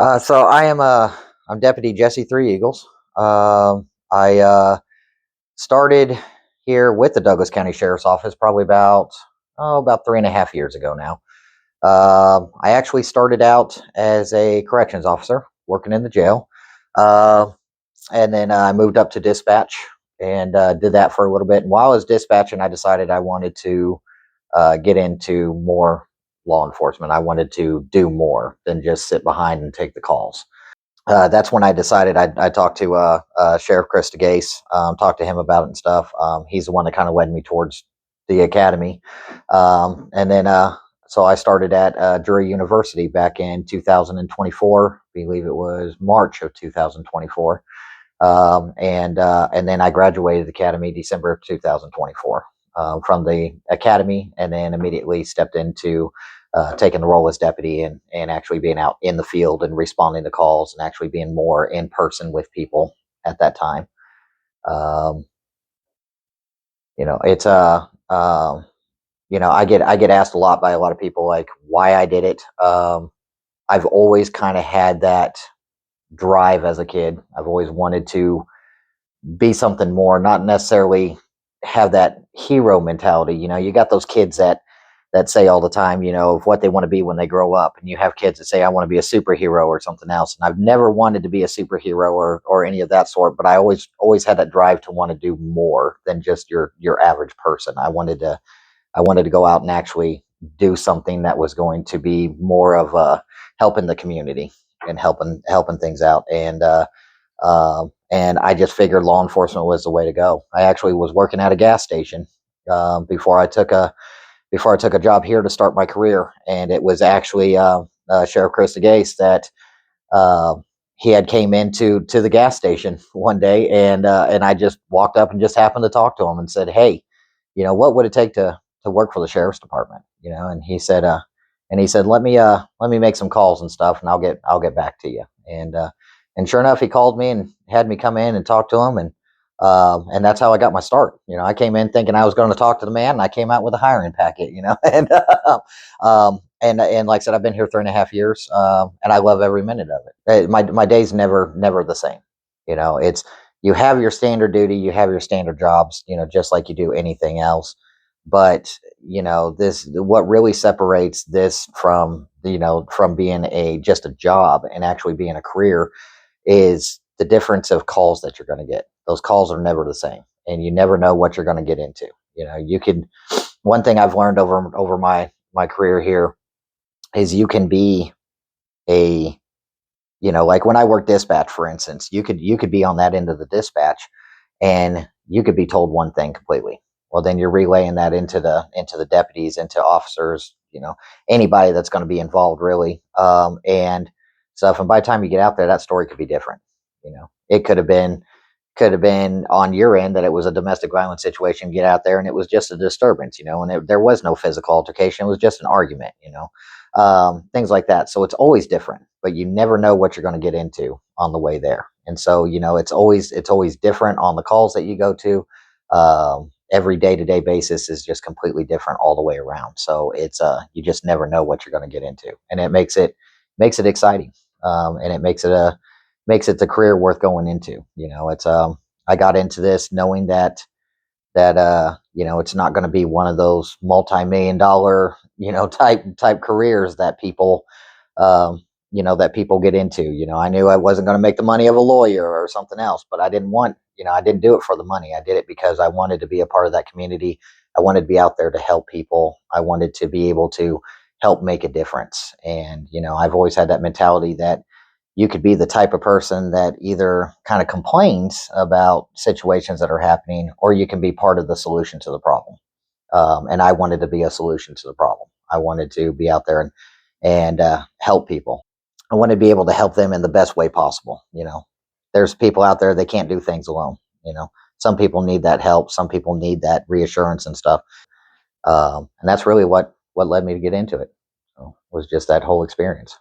I'm Deputy Jesse Three Eagles. I started here with the Douglas County Sheriff's Office probably about 3.5 years ago now. I actually started out as a corrections officer working in the jail, uh, and then I moved up to dispatch and did that for a little bit. And while I was dispatching, I decided I wanted to get into more law enforcement. I wanted to do more than just sit behind and take the calls. That's when I decided I talked to Sheriff Chris DeGase, talked to him about it and stuff. He's the one that kind of led me towards the academy. And then, so I started at Drury University back in 2024. I believe it was March of 2024. And then I graduated the academy December of 2024 from the academy, and then immediately stepped into taking the role as deputy and actually being out in the field and responding to calls and actually being more in person with people at that time. Um, it's I get asked a lot by a lot of people like why I did it. I've always kind of had that drive as a kid. I've always wanted to be something more, not necessarily have that hero mentality. You got those kids that say all the time, of what they want to be when they grow up. And you have kids that say, I want to be a superhero or something else. And I've never wanted to be a superhero or any of that sort, but I always had that drive to want to do more than just your average person. I wanted to go out and actually do something that was going to be more of helping the community and helping things out. And I just figured law enforcement was the way to go. I actually was working at a gas station before I took a job here to start my career, and it was actually Sheriff Chris DeGase that uh, he had came into the gas station one day, and I just walked up and just happened to talk to him and said, "Hey, what would it take to work for the sheriff's department?" And he said, let me make some calls and stuff, and I'll get back to you. And sure enough, he called me and had me come in and talk to him, and that's how I got my start. I came in thinking I was going to talk to the man, and I came out with a hiring packet. And like I said, I've been here 3.5 years, and I love every minute of it. My days never the same. It's you have your standard duty, you have your standard jobs, just like you do anything else. But this what really separates this from being just a job and actually being a career is the difference of calls that you're going to get. Those calls are never the same, and you never know what you're going to get into. You could. One thing I've learned over my career here is you can be a like when I work dispatch, for instance, you could be on that end of the dispatch, and you could be told one thing completely. Well, then you're relaying that into the deputies, into officers, anybody that's going to be involved, really, and stuff. And by the time you get out there, that story could be different. It could have been on your end that it was a domestic violence situation. Get out there and it was just a disturbance, and there was no physical altercation. It was just an argument, things like that. So it's always different, but you never know what you're going to get into on the way there. And so, it's always different on the calls that you go to. Every day-to-day basis is just completely different all the way around. So it's you just never know what you're going to get into, and it makes it exciting, and it makes it the career worth going into. It's I got into this knowing that it's not going to be one of those multi-million dollar type careers that people that people get into. I knew I wasn't going to make the money of a lawyer or something else, but I didn't do it for the money. I did it because I wanted to be a part of that community. I wanted to be out there to help people. I wanted to be able to help make a difference. And I've always had that mentality that you could be the type of person that either kind of complains about situations that are happening, or you can be part of the solution to the problem. And I wanted to be a solution to the problem. I wanted to be out there and help people. I wanted to be able to help them in the best way possible. There's people out there that can't do things alone. Some people need that help. Some people need that reassurance and stuff. And that's really what led me to get into it. So, was just that whole experience.